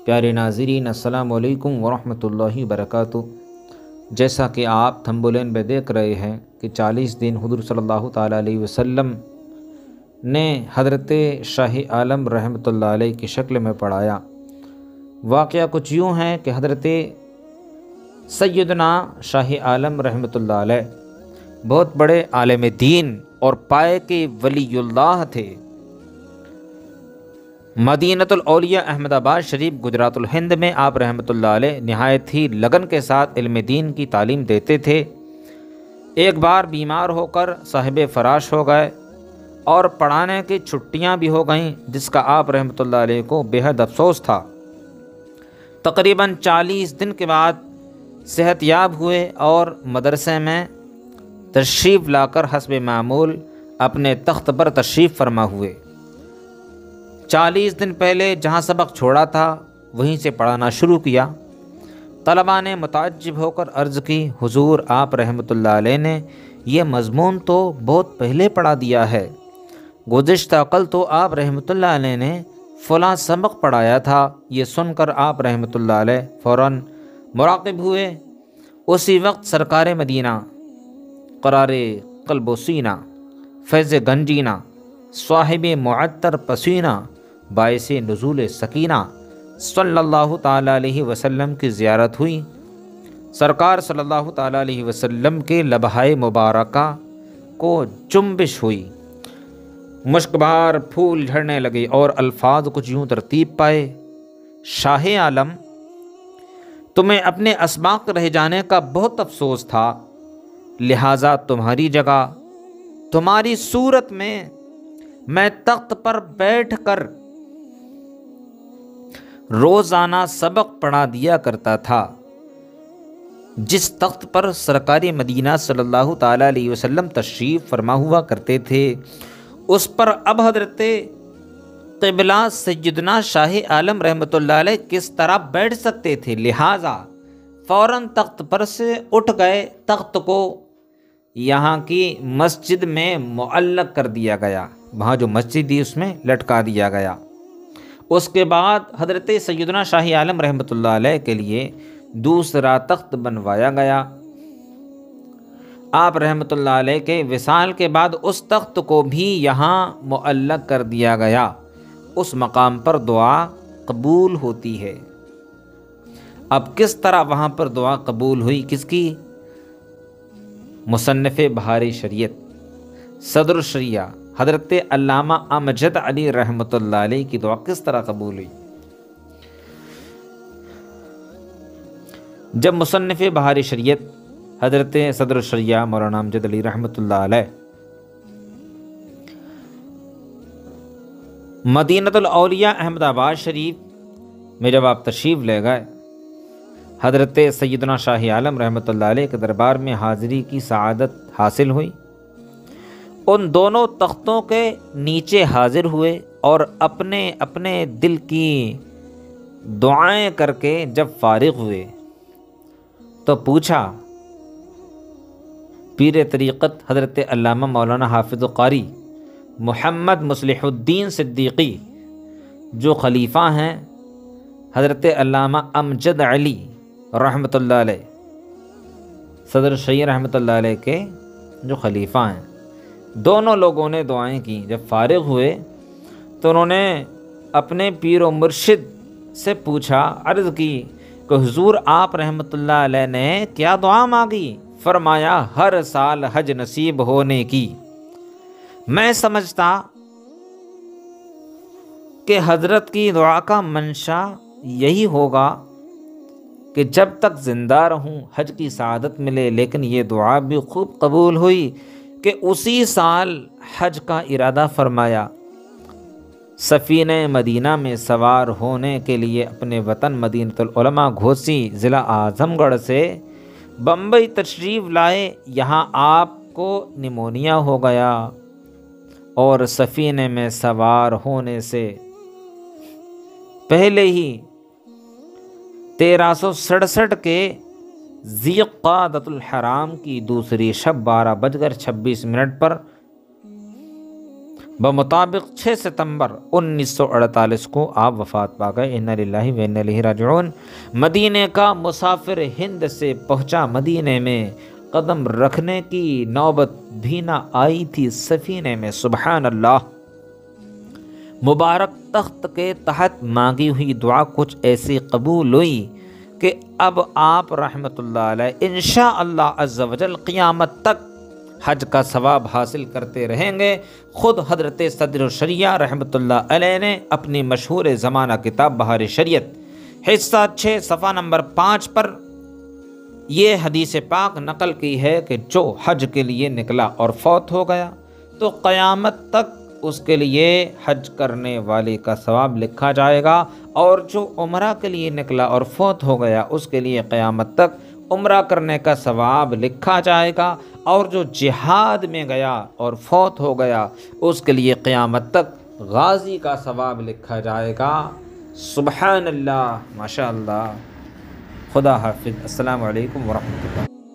پیارے ناظرین، السلام علیکم ورحمۃ اللہ وبرکاتہ۔ جیسا کہ آپ تھمبنیل میں دیکھ رہے ہیں کہ 40 دن حضور صلی اللہ تعالیٰ علیہ وسلم نے حضرت شاہ عالم رحمۃ اللہ علیہ کی شکل میں پڑھایا۔ واقعہ کچھ یوں ہے کہ حضرت سیدنا شاہ عالم رحمۃ اللہ علیہ بہت بڑے عالم دین اور پائے کے ولی اللہ تھے۔ مدینۃ الاولیاء احمد آباد شریف گجرات الہند میں آپ رحمۃ اللہ علیہ نہایت ہی لگن کے ساتھ علم دین کی تعلیم دیتے تھے۔ ایک بار بیمار ہو کر صاحب فراش ہو گئے اور پڑھانے کی چھٹیاں بھی ہو گئیں، جس کا آپ رحمۃ اللہ علیہ کو بے حد افسوس تھا۔ تقریباً 40 دن کے بعد صحت یاب ہوئے اور مدرسے میں تشریف لا کر حسب معمول اپنے تخت پر تشریف فرما ہوئے۔ 40 دن پہلے جہاں سبق چھوڑا تھا وہیں سے پڑھانا شروع کیا۔ طلباء نے متعجب ہو کر عرض کی، حضور آپ رحمۃ اللہ علیہ نے یہ مضمون تو بہت پہلے پڑھا دیا ہے، گزشتہ کل تو آپ رحمۃ اللہ علیہ نے فلاں سبق پڑھایا تھا۔ یہ سن کر آپ رحمۃ اللہ علیہ فوراً مراقب ہوئے۔ اسی وقت سرکار مدینہ قرار قلب و سینہ، فیض گنجینہ، صاحب معطر پسینہ، باعث نزول سکینہ صلی اللہ تعالیٰ علیہ وسلم کی زیارت ہوئی۔ سرکار صلی اللہ تعالیٰ علیہ وسلم کے لبہائے مبارکہ کو جنبش ہوئی، مشک بار پھول جھڑنے لگے اور الفاظ کچھ یوں ترتیب پائے: شاہ عالم، تمہیں اپنے اسباق رہ جانے کا بہت افسوس تھا، لہٰذا تمہاری جگہ، تمہاری صورت میں تخت پر بیٹھ کر روزانہ سبق پڑھا دیا کرتا تھا۔ جس تخت پر سرکار مدینہ صلی اللہ تعالیٰ علیہ وسلم تشریف فرما ہوا کرتے تھے، اس پر اب حضرت قبلہ سیدنا شاہ عالم رحمۃ اللہ علیہ کس طرح بیٹھ سکتے تھے؟ لہٰذا فوراً تخت پر سے اٹھ گئے، تخت کو یہاں کی مسجد میں معلق کر دیا گیا، وہاں جو مسجد تھی اس میں لٹکا دیا گیا۔ اس کے بعد حضرت سیدنا شاہ عالم رحمۃ اللہ علیہ کے لیے دوسرا تخت بنوایا گیا۔ آپ رحمۃ اللہ علیہ کے وصال کے بعد اس تخت کو بھی یہاں معلق کر دیا گیا۔ اس مقام پر دعا قبول ہوتی ہے۔ اب کس طرح وہاں پر دعا قبول ہوئی؟ کس کی؟ مصنف بہار شریعت صدر الشریعہ حضرت علامہ امجد علی رحمۃ اللہ علیہ کی دعا کس طرح قبول ہوئی؟ جب مصنف بہار شریعت حضرت صدر الشریعہ مولانا امجد علی رحمۃ اللہ علیہ مدینۃ الاولیاء احمد آباد شریف میں جب آپ تشریف لے گئے، حضرت سیدنا شاہ عالم رحمۃ اللہ علیہ کے دربار میں حاضری کی سعادت حاصل ہوئی۔ ان دونوں تختوں کے نیچے حاضر ہوئے اور اپنے اپنے دل کی دعائیں کر کے جب فارغ ہوئے تو پوچھا، پیر طریقت حضرت علامہ مولانا حافظ قاری محمد مصلح الدین صدیقی جو خلیفہ ہیں حضرت علامہ امجد علی رحمۃ اللہ علیہ صدر شریعہ رحمۃ اللہ علیہ کے جو خلیفہ ہیں، دونوں لوگوں نے دعائیں کی۔ جب فارغ ہوئے تو انہوں نے اپنے پیر و مرشد سے پوچھا، عرض کی کہ حضور آپ رحمۃ اللہ علیہ نے کیا دعا مانگی؟ فرمایا، ہر سال حج نصیب ہونے کی۔ میں سمجھتا کہ حضرت کی دعا کا منشا یہی ہوگا کہ جب تک زندہ رہوں حج کی سعادت ملے، لیکن یہ دعا بھی خوب قبول ہوئی کہ اسی سال حج کا ارادہ فرمایا۔ سفینہ مدینہ میں سوار ہونے کے لیے اپنے وطن مدینۃ العلماء گھوسی ضلع اعظم گڑھ سے بمبئی تشریف لائے۔ یہاں آپ کو نمونیا ہو گیا اور سفینے میں سوار ہونے سے پہلے ہی 1367 کے ذی قعدۃ الحرام کی دوسری شب 12:26 پر بمطابق 6 ستمبر 1948 کو آپ وفات پا گئے۔ انا للہ و انا الیہ راجعون۔ مدینے کا مسافر ہند سے پہنچا مدینے میں، قدم رکھنے کی نوبت بھی نہ آئی تھی سفینے میں، سبحان اللہ۔ مبارک تخت کے تحت مانگی ہوئی دعا کچھ ایسی قبول ہوئی کہ اب آپ رحمۃ اللہ علیہ انشاءاللہ عز و جل قیامت تک حج کا ثواب حاصل کرتے رہیں گے۔ خود حضرت صدر الشریعہ رحمۃ اللہ علیہ نے اپنی مشہور زمانہ کتاب بہار شریعت حصہ 6 صفحہ نمبر 5 پر یہ حدیث پاک نقل کی ہے کہ جو حج کے لیے نکلا اور فوت ہو گیا تو قیامت تک اس کے لیے حج کرنے والے کا ثواب لکھا جائے گا، اور جو عمرہ کے لیے نکلا اور فوت ہو گیا اس کے لیے قیامت تک عمرہ کرنے کا ثواب لکھا جائے گا، اور جو جہاد میں گیا اور فوت ہو گیا اس کے لیے قیامت تک غازی کا ثواب لکھا جائے گا۔ سبحان اللہ، ماشاء اللہ۔ خدا حافظ۔ السلام علیکم ورحمۃ اللہ۔